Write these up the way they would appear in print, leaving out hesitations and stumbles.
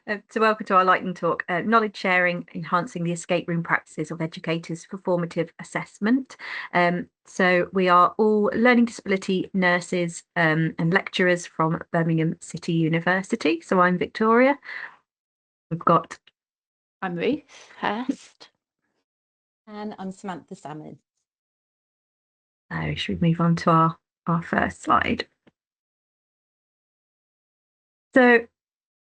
So welcome to our lightning talk, knowledge sharing, enhancing the escape room practices of educators for formative assessment. So we are all learning disability nurses and lecturers from Birmingham City University. So I'm Victoria. I'm Ruth, Hirst. And I'm Samantha, Salmon. So should we move on to our first slide? So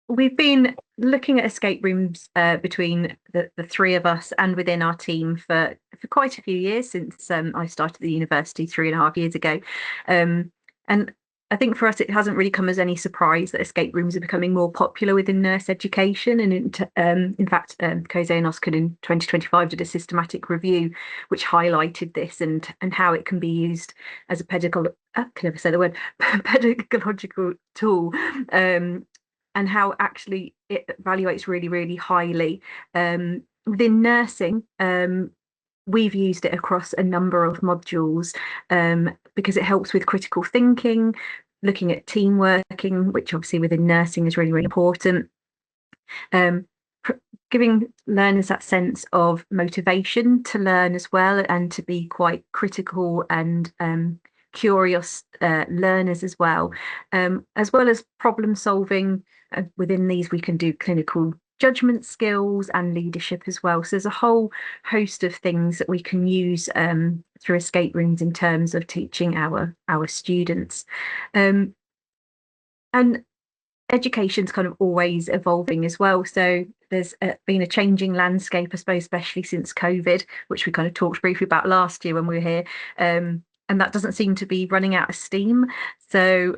we've been looking at escape rooms between the three of us and within our team for quite a few years, since I started the university 3.5 years ago. And I think for us, it hasn't really come as any surprise that escape rooms are becoming more popular within nurse education. And in fact, Kose and Oscar in 2025 did a systematic review which highlighted this and how it can be used as a pedagogical tool. And how actually it evaluates really, really highly. Within nursing, we've used it across a number of modules because it helps with critical thinking, looking at team working, which obviously within nursing is really, really important. Giving learners that sense of motivation to learn as well, and to be quite critical and curious learners as well as problem solving. Within these, we can do clinical judgment skills and leadership as well. So there's a whole host of things that we can use through escape rooms in terms of teaching our students. And education's kind of always evolving as well. So there's been a changing landscape, I suppose, especially since COVID, which we kind of talked briefly about last year when we were here. And that doesn't seem to be running out of steam. So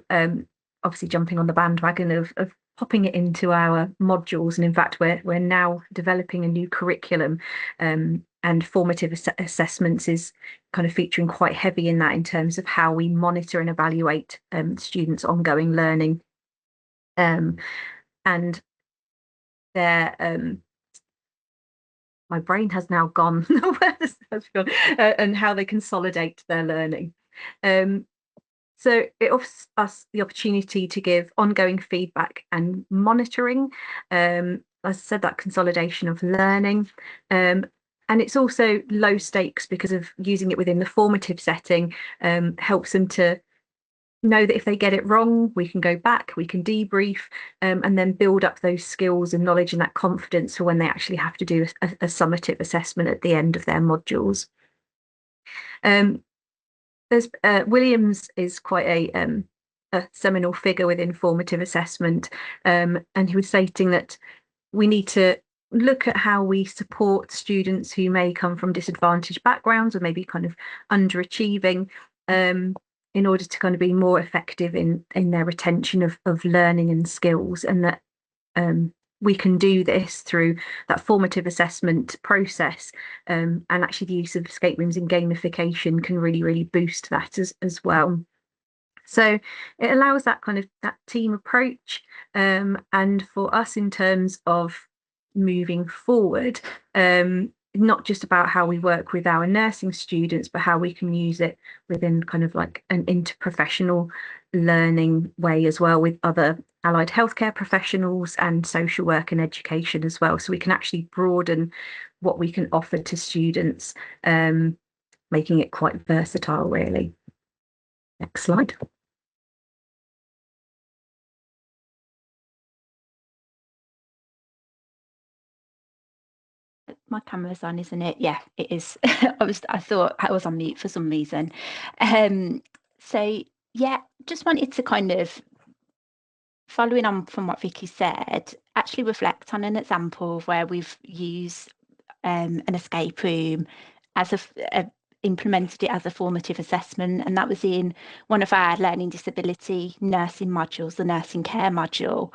obviously jumping on the bandwagon of popping it into our modules. And in fact, we're now developing a new curriculum, and formative assessments is kind of featuring quite heavy in that, in terms of how we monitor and evaluate students' ongoing learning. And their my brain has now gone where this has gone, and how they consolidate their learning. So it offers us the opportunity to give ongoing feedback and monitoring. As I said, that consolidation of learning. And it's also low stakes, because of using it within the formative setting helps them to know that if they get it wrong, we can go back, we can debrief, and then build up those skills and knowledge and that confidence for when they actually have to do a summative assessment at the end of their modules. There's Williams is quite a seminal figure within formative assessment, and he was stating that we need to look at how we support students who may come from disadvantaged backgrounds or maybe kind of underachieving, in order to kind of be more effective in their retention of learning and skills, and that we can do this through that formative assessment process, and actually the use of escape rooms and gamification can really, really boost that as well. So it allows that kind of that team approach, and for us in terms of moving forward, not just about how we work with our nursing students, but how we can use it within kind of like an interprofessional learning way as well, with other allied healthcare professionals and social work and education as well. So we can actually broaden what we can offer to students, making it quite versatile, really. Next slide. My camera's on, isn't it? Yeah, it is. I thought I was on mute for some reason. So yeah, just wanted to kind of, following on from what Vicky said, actually reflect on an example of where we've used an escape room as implemented it as a formative assessment, and that was in one of our learning disability nursing modules, the nursing care module,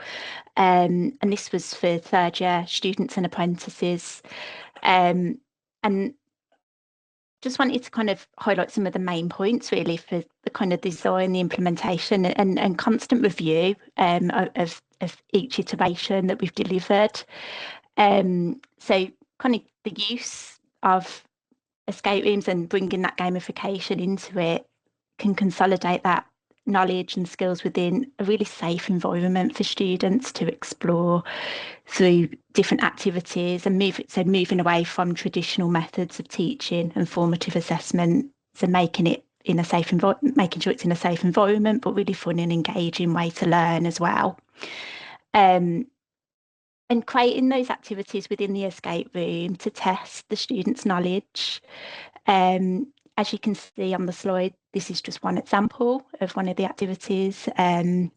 and this was for third year students and apprentices, and just wanted to kind of highlight some of the main points really for the kind of design, the implementation, and constant review of each iteration that we've delivered. So kind of the use of escape rooms and bringing that gamification into it can consolidate that knowledge and skills within a really safe environment for students to explore through different activities and moving away from traditional methods of teaching and formative assessment, so making it in a safe environment, making sure it's in a safe environment, but really fun and engaging way to learn as well. And creating those activities within the escape room to test the students' knowledge. As you can see on the slide, this is just one example of one of the activities. And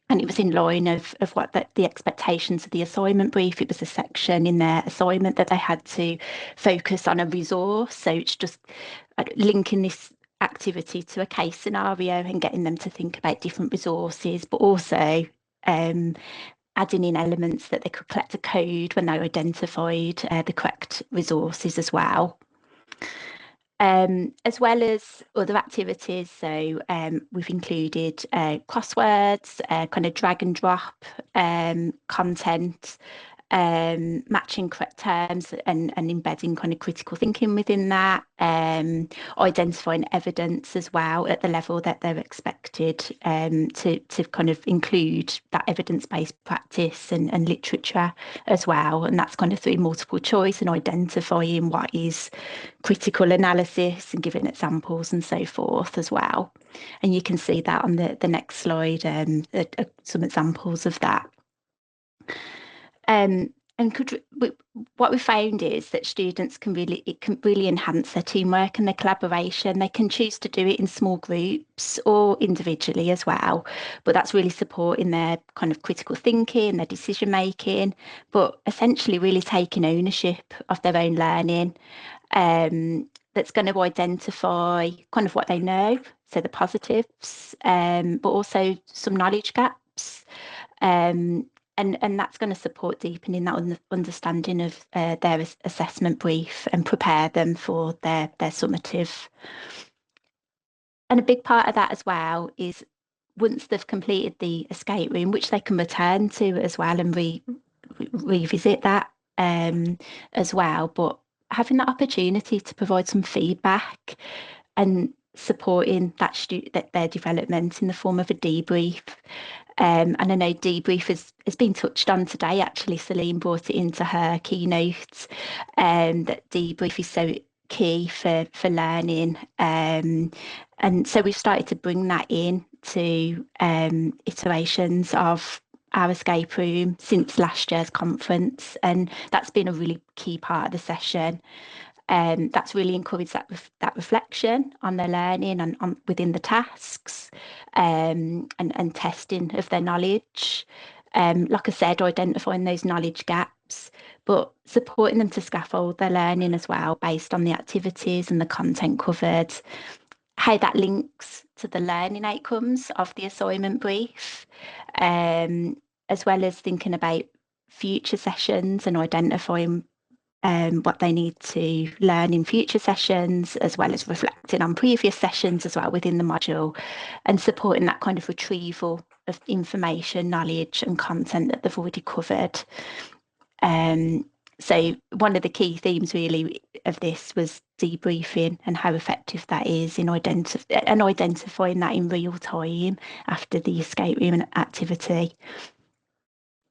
it was in line of what the expectations of the assignment brief. It was a section in their assignment that they had to focus on a resource. So it's just linking this activity to a case scenario and getting them to think about different resources, but also adding in elements that they could collect a code when they identified the correct resources as well. As well as other activities. So we've included crosswords, kind of drag and drop content, matching correct terms and embedding kind of critical thinking within that, identifying evidence as well at the level that they're expected to kind of include that evidence-based practice and literature as well. And that's kind of through multiple choice and identifying what is critical analysis and giving examples and so forth as well. And you can see that on the next slide, some examples of that. And what we found is that students can really enhance their teamwork and their collaboration. They can choose to do it in small groups or individually as well, but that's really supporting their kind of critical thinking, their decision making, but essentially really taking ownership of their own learning. That's going to identify kind of what they know, so the positives, but also some knowledge gaps. And that's going to support deepening that understanding of their assessment brief and prepare them for their summative. And a big part of that as well is once they've completed the escape room, which they can return to as well and revisit that as well, but having that opportunity to provide some feedback and supporting that their development in the form of a debrief. And I know debrief has been touched on today. Actually, Celine brought it into her keynote, that debrief is so key for learning. And so we've started to bring that in to iterations of our escape room since last year's conference, and that's been a really key part of the session. That's really encouraged that reflection on their learning and on within the tasks, and testing of their knowledge. Like I said, identifying those knowledge gaps, but supporting them to scaffold their learning as well based on the activities and the content covered, how that links to the learning outcomes of the assignment brief, as well as thinking about future sessions and identifying what they need to learn in future sessions, as well as reflecting on previous sessions as well within the module, and supporting that kind of retrieval of information, knowledge and content that they've already covered. So one of the key themes really of this was debriefing and how effective that is in identifying that in real time after the escape room activity.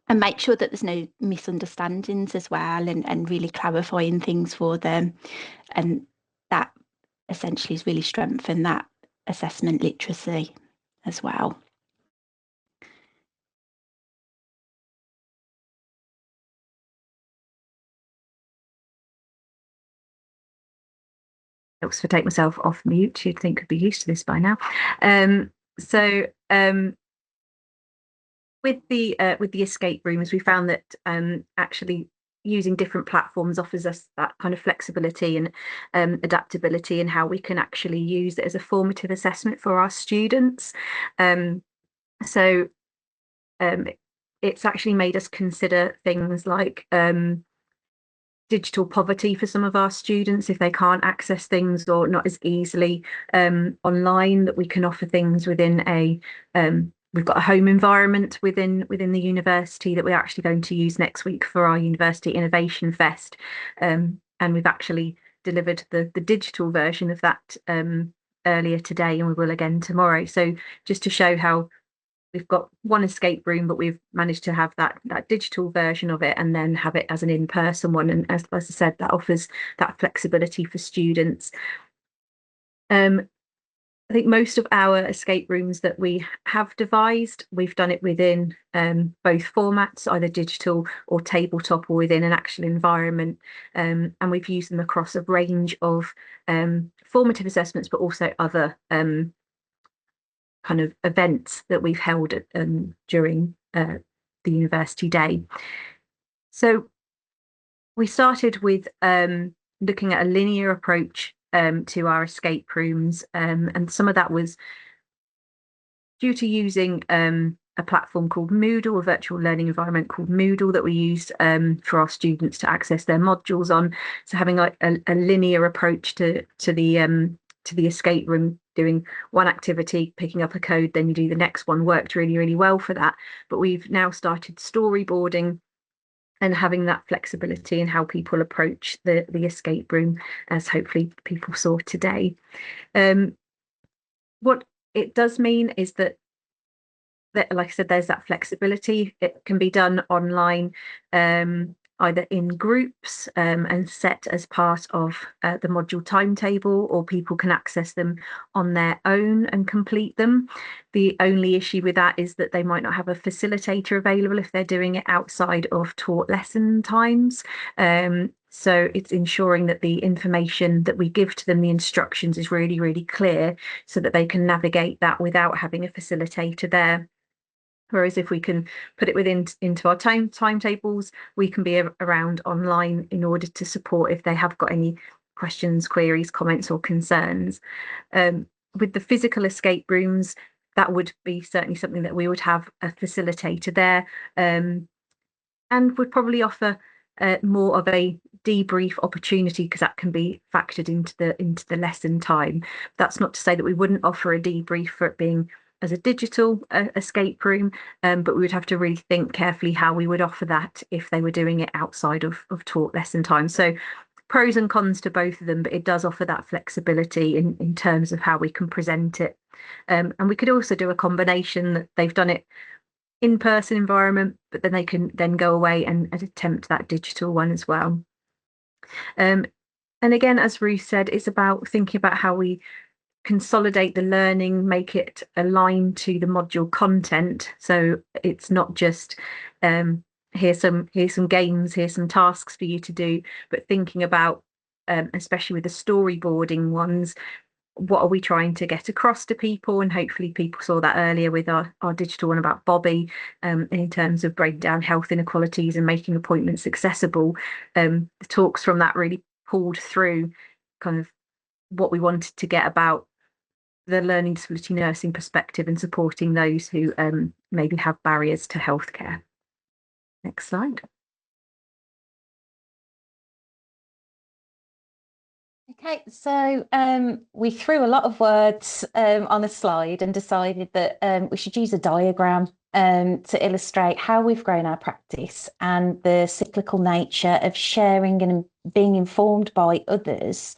And make sure that there's no misunderstandings as well, and really clarifying things for them. And that essentially has really strengthened that assessment literacy as well. Helps to take myself off mute. You'd think I'd be used to this by now. With the escape rooms, we found that actually using different platforms offers us that kind of flexibility and adaptability in how we can actually use it as a formative assessment for our students. It's actually made us consider things like digital poverty for some of our students if they can't access things or not as easily online, that we can offer things within a we've got a home environment within the university that we're actually going to use next week for our University Innovation Fest, and we've actually delivered the digital version of that earlier today, and we will again tomorrow. So just to show how we've got one escape room, but we've managed to have that digital version of it and then have it as an in-person one. And as I said, that offers that flexibility for students. I think most of our escape rooms that we have devised, we've done it within both formats, either digital or tabletop, or within an actual environment. And we've used them across a range of formative assessments, but also other kind of events that we've held during the university day. So we started with looking at a linear approach to our escape rooms, and some of that was due to using a platform called Moodle, a virtual learning environment called Moodle that we used for our students to access their modules on. So having like a linear approach to the escape room, doing one activity, picking up a code, then you do the next one, worked really, really well for that. But we've now started storyboarding and having that flexibility in how people approach the escape room, as hopefully people saw today. What it does mean is that, like I said, there's that flexibility. It can be done online, either in groups and set as part of the module timetable, or people can access them on their own and complete them. The only issue with that is that they might not have a facilitator available if they're doing it outside of taught lesson times. So it's ensuring that the information that we give to them, the instructions, is really, really clear so that they can navigate that without having a facilitator there. Whereas if we can put it into our timetables, we can be around online in order to support if they have got any questions, queries, comments, or concerns. With the physical escape rooms, that would be certainly something that we would have a facilitator there, and would probably offer more of a debrief opportunity, because that can be factored into the lesson time. That's not to say that we wouldn't offer a debrief for it being as a digital escape room, but we would have to really think carefully how we would offer that if they were doing it outside of taught lesson time. So pros and cons to both of them, but it does offer that flexibility in terms of how we can present it. And we could also do a combination that they've done it in-person environment, but then they can then go away and attempt that digital one as well. And again, as Ruth said, it's about thinking about how we consolidate the learning, make it align to the module content. So it's not just here's some games, here's some tasks for you to do, but thinking about, especially with the storyboarding ones, what are we trying to get across to people? And hopefully people saw that earlier with our digital one about Bobby, in terms of breaking down health inequalities and making appointments accessible. The talks from that really pulled through kind of what we wanted to get about the learning disability nursing perspective and supporting those who maybe have barriers to healthcare. Next slide. Okay, so we threw a lot of words on a slide and decided that we should use a diagram to illustrate how we've grown our practice and the cyclical nature of sharing and being informed by others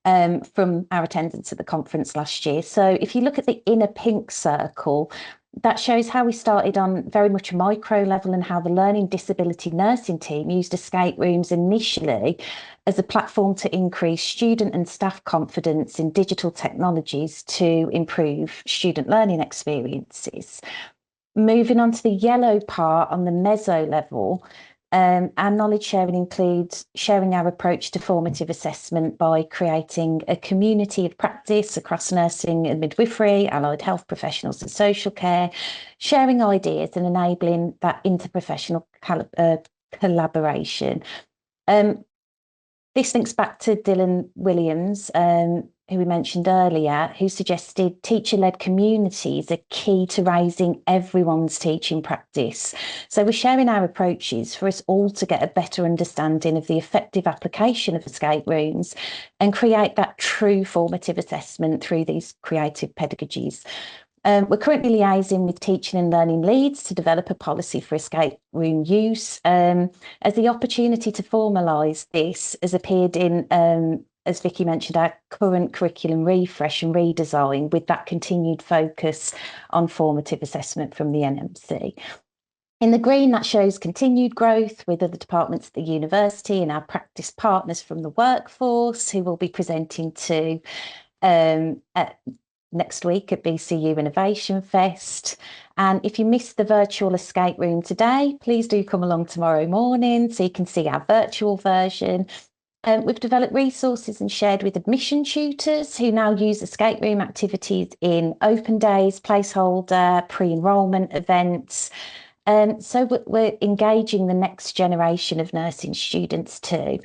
from our attendance at the conference last year. So if you look at the inner pink circle, that shows how we started on very much a micro level and how the learning disability nursing team used escape rooms initially as a platform to increase student and staff confidence in digital technologies to improve student learning experiences. Moving on to the yellow part on the meso level, our knowledge sharing includes sharing our approach to formative assessment by creating a community of practice across nursing and midwifery, allied health professionals and social care, sharing ideas and enabling that interprofessional collaboration. This links back to Dylan Williams, who we mentioned earlier, who suggested teacher-led communities are key to raising everyone's teaching practice. So we're sharing our approaches for us all to get a better understanding of the effective application of escape rooms and create that true formative assessment through these creative pedagogies. We're currently liaising with teaching and learning leads to develop a policy for escape room use, as the opportunity to formalise this has appeared in as Vicky mentioned, our current curriculum refresh and redesign with that continued focus on formative assessment from the NMC. In the green, that shows continued growth with other departments at the university and our practice partners from the workforce who will be presenting to next week at BCU Innovation Fest. And if you missed the virtual escape room today, please do come along tomorrow morning so you can see our virtual version. We've developed resources and shared with admission tutors who now use escape room activities in open days, placeholder, pre-enrolment events. So we're engaging the next generation of nursing students too.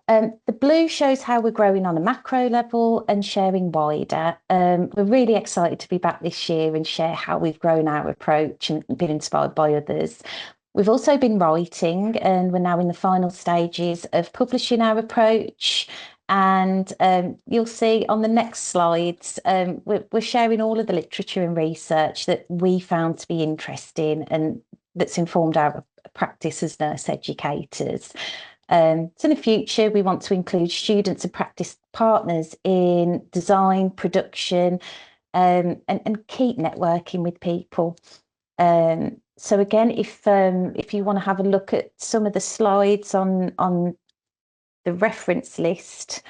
The blue shows how we're growing on a macro level and sharing wider. We're really excited to be back this year and share how we've grown our approach and been inspired by others. We've also been writing, and we're now in the final stages of publishing our approach. And you'll see on the next slides, we're sharing all of the literature and research that we found to be interesting and that's informed our practice as nurse educators. So in the future, we want to include students and practice partners in design, production, and keep networking with people. So again, if you want to have a look at some of the slides on the reference list,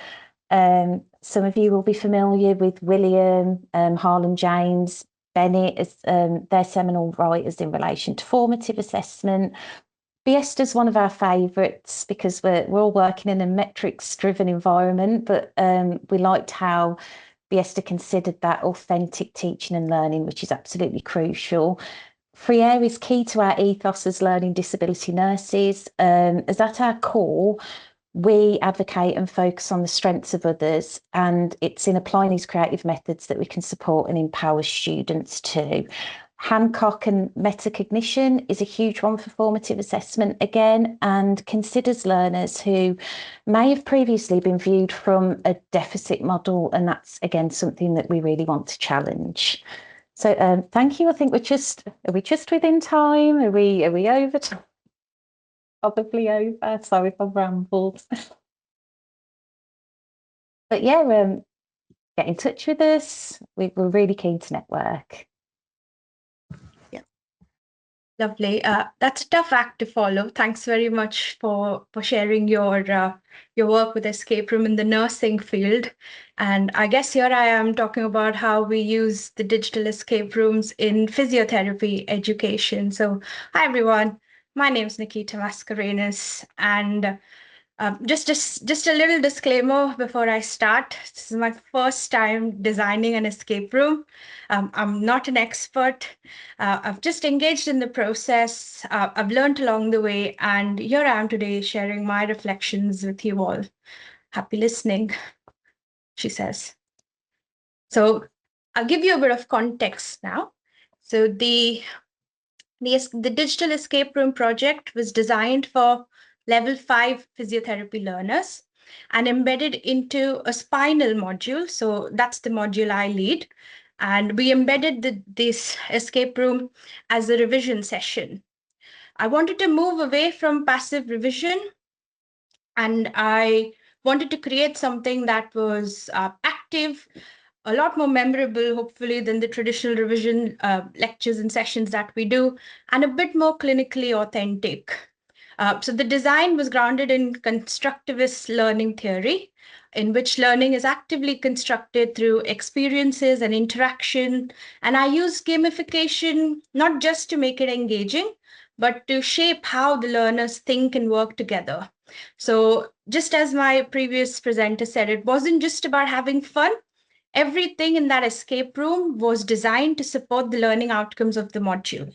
some of you will be familiar with William, Harlan James, Bennett as their seminal writers in relation to formative assessment. Biesta's one of our favourites because we're all working in a metrics-driven environment, but we liked how Biesta considered that authentic teaching and learning, which is absolutely crucial. Freire is key to our ethos as learning disability nurses. As at our core, we advocate and focus on the strengths of others, and it's in applying these creative methods that we can support and empower students too. Hancock and metacognition is a huge one for formative assessment again, and considers learners who may have previously been viewed from a deficit model, and that's again something that we really want to challenge. So thank you. I think are we just within time? Are we over time? Probably over. Sorry if I've rambled. But yeah, get in touch with us. We're really keen to network. Yeah, lovely. That's a tough act to follow. Thanks very much for sharing your work with escape room in the nursing field. And I guess here I am talking about how we use the digital escape rooms in physiotherapy education. So hi everyone. My name is Nikita Mascarenhas, and just a little disclaimer before I start. This is my first time designing an escape room. I'm not an expert. I've just engaged in the process. I've learned along the way, and here I am today sharing my reflections with you all. Happy listening, she says. So I'll give you a bit of context now. So the digital escape room project was designed for level 5 physiotherapy learners and embedded into a spinal module. So that's the module I lead. And we embedded this escape room as a revision session. I wanted to move away from passive revision, and I wanted to create something that was active, a lot more memorable, hopefully, than the traditional revision lectures and sessions that we do, and a bit more clinically authentic. So the design was grounded in constructivist learning theory, in which learning is actively constructed through experiences and interaction. And I use gamification not just to make it engaging, but to shape how the learners think and work together. So just as my previous presenter said, it wasn't just about having fun. Everything in that escape room was designed to support the learning outcomes of the module.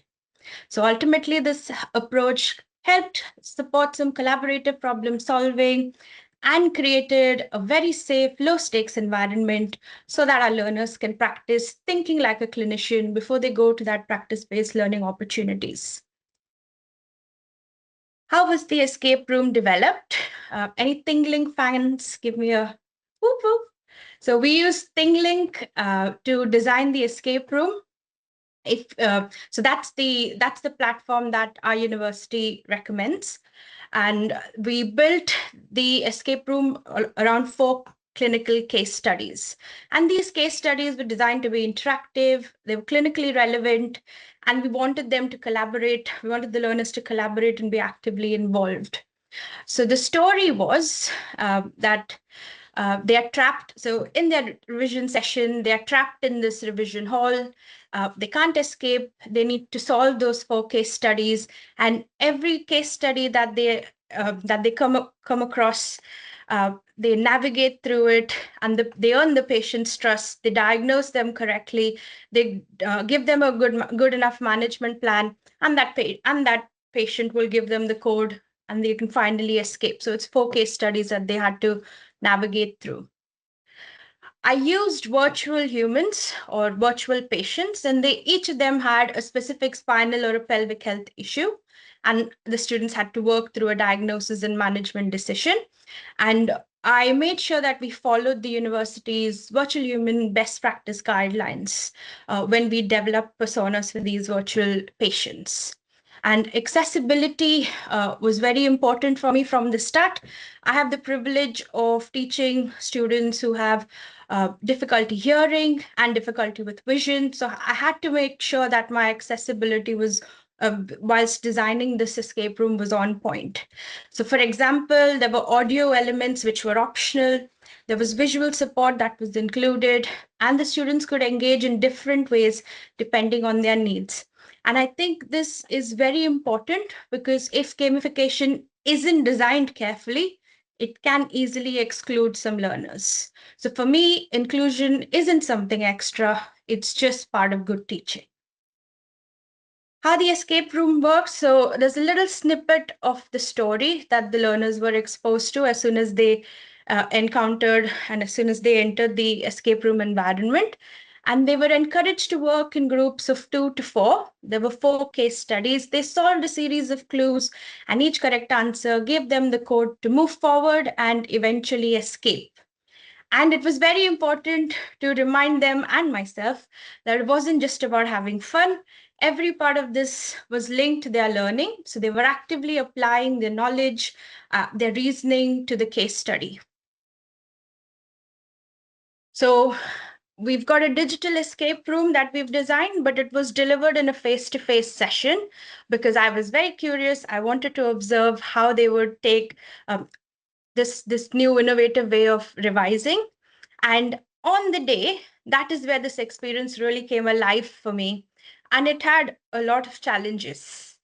So ultimately, this approach helped support some collaborative problem solving and created a very safe, low stakes environment so that our learners can practice thinking like a clinician before they go to that practice-based learning opportunities. How was the escape room developed? Any ThingLink fans give me a whoop whoop. So we use ThingLink to design the escape room. So that's the platform that our university recommends, and we built the escape room around 4 clinical case studies. And these case studies were designed to be interactive, they were clinically relevant, and we wanted them to collaborate. We wanted the learners to collaborate and be actively involved. So the story was that they are trapped. So in their revision session, they are trapped in this revision hall. They can't escape. They need to solve those 4 case studies. And every case study that they come across, they navigate through it, and they earn the patient's trust. They diagnose them correctly. They give them a good enough management plan, and that patient will give them the code, and they can finally escape. So it's 4 case studies that they had to navigate through. I used virtual humans or virtual patients, and each of them had a specific spinal or a pelvic health issue. And the students had to work through a diagnosis and management decision. And I made sure that we followed the university's virtual human best practice guidelines when we developed personas for these virtual patients. And accessibility was very important for me from the start. I have the privilege of teaching students who have difficulty hearing and difficulty with vision. So I had to make sure that my accessibility was, whilst designing this escape room, was on point. So for example, there were audio elements which were optional. There was visual support that was included, and the students could engage in different ways depending on their needs. And I think this is very important, because if gamification isn't designed carefully, it can easily exclude some learners. So for me, inclusion isn't something extra, it's just part of good teaching. How the escape room works. So there's a little snippet of the story that the learners were exposed to as soon as they encountered and as soon as they entered the escape room environment. And they were encouraged to work in groups of 2 to 4. There were 4 case studies. They solved a series of clues, and each correct answer gave them the code to move forward and eventually escape. And it was very important to remind them and myself that it wasn't just about having fun. Every part of this was linked to their learning. So they were actively applying their knowledge, their reasoning to the case study. So we've got a digital escape room that we've designed, but it was delivered in a face-to-face session because I was very curious. I wanted to observe how they would take this new innovative way of revising. And on the day, that is where this experience really came alive for me. And it had a lot of challenges.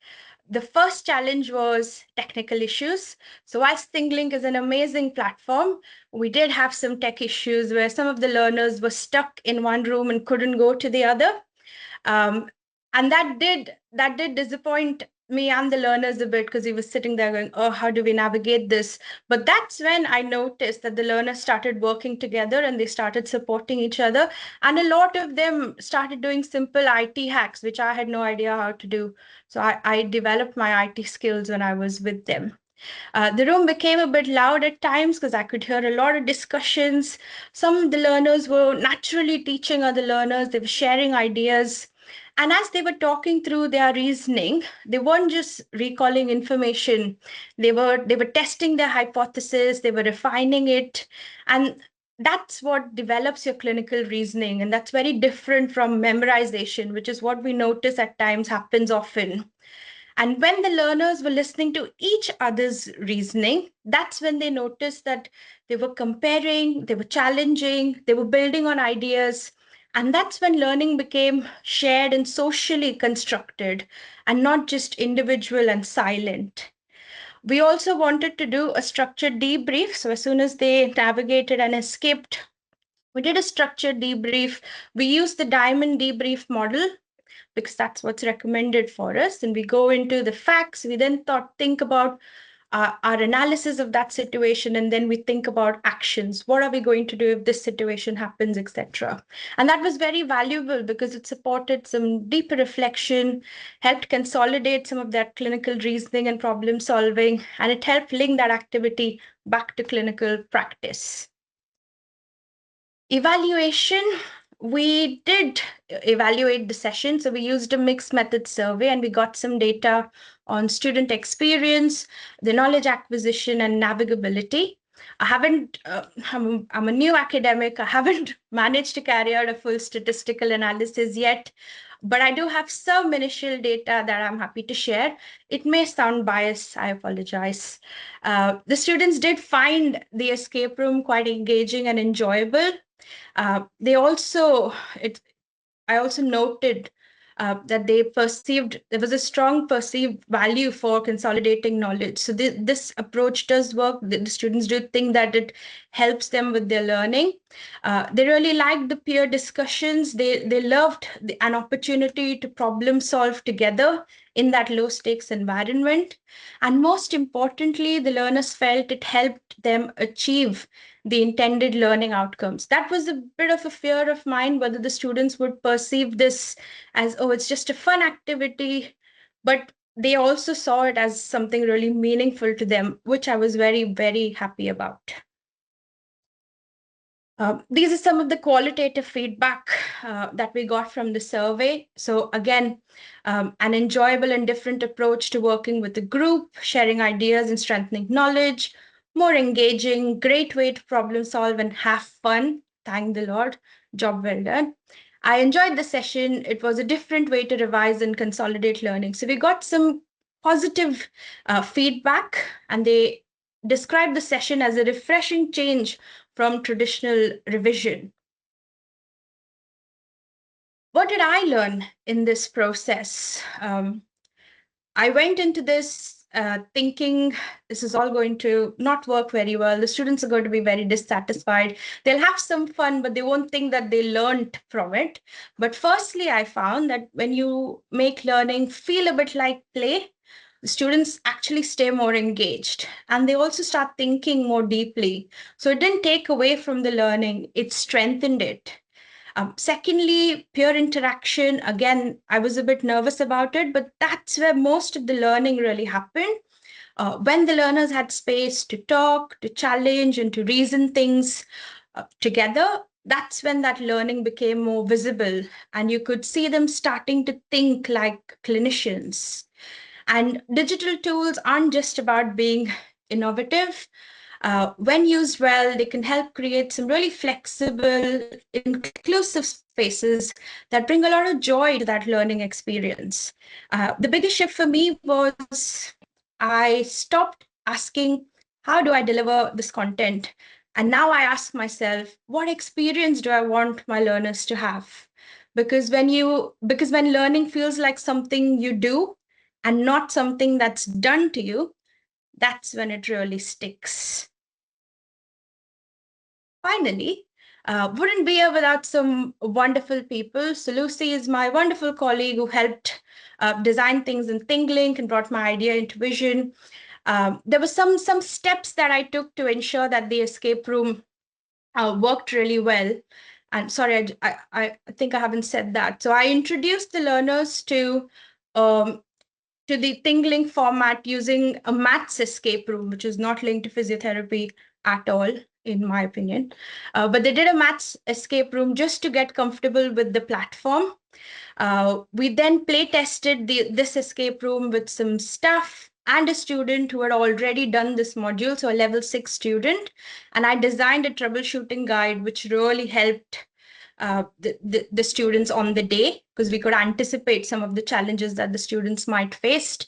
The first challenge was technical issues. So whilst ThinkLink is an amazing platform, we did have some tech issues where some of the learners were stuck in one room and couldn't go to the other. And that did disappoint me and the learners a bit, because he was sitting there going, oh, how do we navigate this? But that's when I noticed that the learners started working together and they started supporting each other. And a lot of them started doing simple IT hacks, which I had no idea how to do. So I developed my IT skills when I was with them. The room became a bit loud at times because I could hear a lot of discussions. Some of the learners were naturally teaching other learners. They were sharing ideas. And as they were talking through their reasoning, they weren't just recalling information. They were testing their hypothesis. They were refining it. And that's what develops your clinical reasoning. And that's very different from memorization, which is what we notice at times happens often. And when the learners were listening to each other's reasoning, that's when they noticed that they were comparing, they were challenging, they were building on ideas. And that's when learning became shared and socially constructed and not just individual and silent. We also wanted to do a structured debrief. So as soon as they navigated and escaped, we did a structured debrief. We used the diamond debrief model because that's what's recommended for us. And we go into the facts. We then think about our analysis of that situation, and then we think about actions. What are we going to do if this situation happens, etc. And that was very valuable because it supported some deeper reflection, helped consolidate some of that clinical reasoning and problem solving, and it helped link that activity back to clinical practice. Evaluation. We did evaluate the session. So we used a mixed method survey and we got some data on student experience, the knowledge acquisition and navigability. I'm a new academic. I haven't managed to carry out a full statistical analysis yet, but I do have some initial data that I'm happy to share. It may sound biased, I apologize. The students did find the escape room quite engaging and enjoyable. I also noted that they perceived there was a strong perceived value for consolidating knowledge. So this approach does work. The students do think that it helps them with their learning. They really liked the peer discussions. They loved an opportunity to problem solve together in that low stakes environment. And most importantly, the learners felt it helped them achieve the intended learning outcomes. That was a bit of a fear of mine, whether the students would perceive this as, oh, it's just a fun activity, but they also saw it as something really meaningful to them, which I was very, very happy about. These are some of the qualitative feedback that we got from the survey. So again, an enjoyable and different approach to working with the group, sharing ideas and strengthening knowledge, more engaging, great way to problem solve and have fun. Thank the Lord. Job well done. I enjoyed the session. It was a different way to revise and consolidate learning. So we got some positive feedback, and they described the session as a refreshing change from traditional revision. What did I learn in this process? I went into this thinking this is all going to not work very well. The students are going to be very dissatisfied. They'll have some fun, but they won't think that they learned from it. But firstly, I found that when you make learning feel a bit like play, the students actually stay more engaged and they also start thinking more deeply. So it didn't take away from the learning, it strengthened it. Secondly, peer interaction. Again, I was a bit nervous about it, but that's where most of the learning really happened. When the learners had space to talk, to challenge, and to reason things together, that's when that learning became more visible and you could see them starting to think like clinicians. And digital tools aren't just about being innovative. When used well, they can help create some really flexible, inclusive spaces that bring a lot of joy to that learning experience. The biggest shift for me was I stopped asking, how do I deliver this content? And now I ask myself, what experience do I want my learners to have? Because when learning feels like something you do and not something that's done to you, that's when it really sticks. Finally, wouldn't be here without some wonderful people. So Lucy is my wonderful colleague who helped design things in ThinkLink and brought my idea into vision. There were some steps that I took to ensure that the escape room worked really well. And sorry, I think I haven't said that. So I introduced the learners to the ThinkLink format using a maths escape room, which is not linked to physiotherapy at all, in my opinion. But they did a maths escape room just to get comfortable with the platform. We then play tested this escape room with some staff and a student who had already done this module, so a level 6 student. And I designed a troubleshooting guide, which really helped the students on the day, because we could anticipate some of the challenges that the students might face.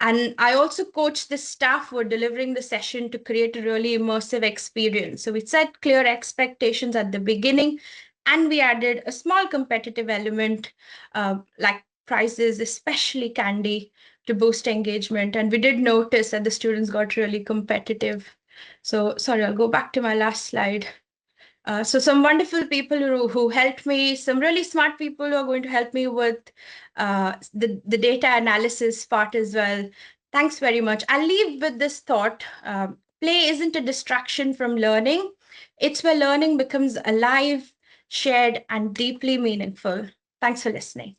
And I also coached the staff who were delivering the session to create a really immersive experience. So we set clear expectations at the beginning, and we added a small competitive element like prizes, especially candy, to boost engagement. And we did notice that the students got really competitive. So sorry, I'll go back to my last slide. So some wonderful people who helped me, some really smart people who are going to help me with the data analysis part as well. Thanks very much. I'll leave with this thought. Play isn't a distraction from learning. It's where learning becomes alive, shared, and deeply meaningful. Thanks for listening.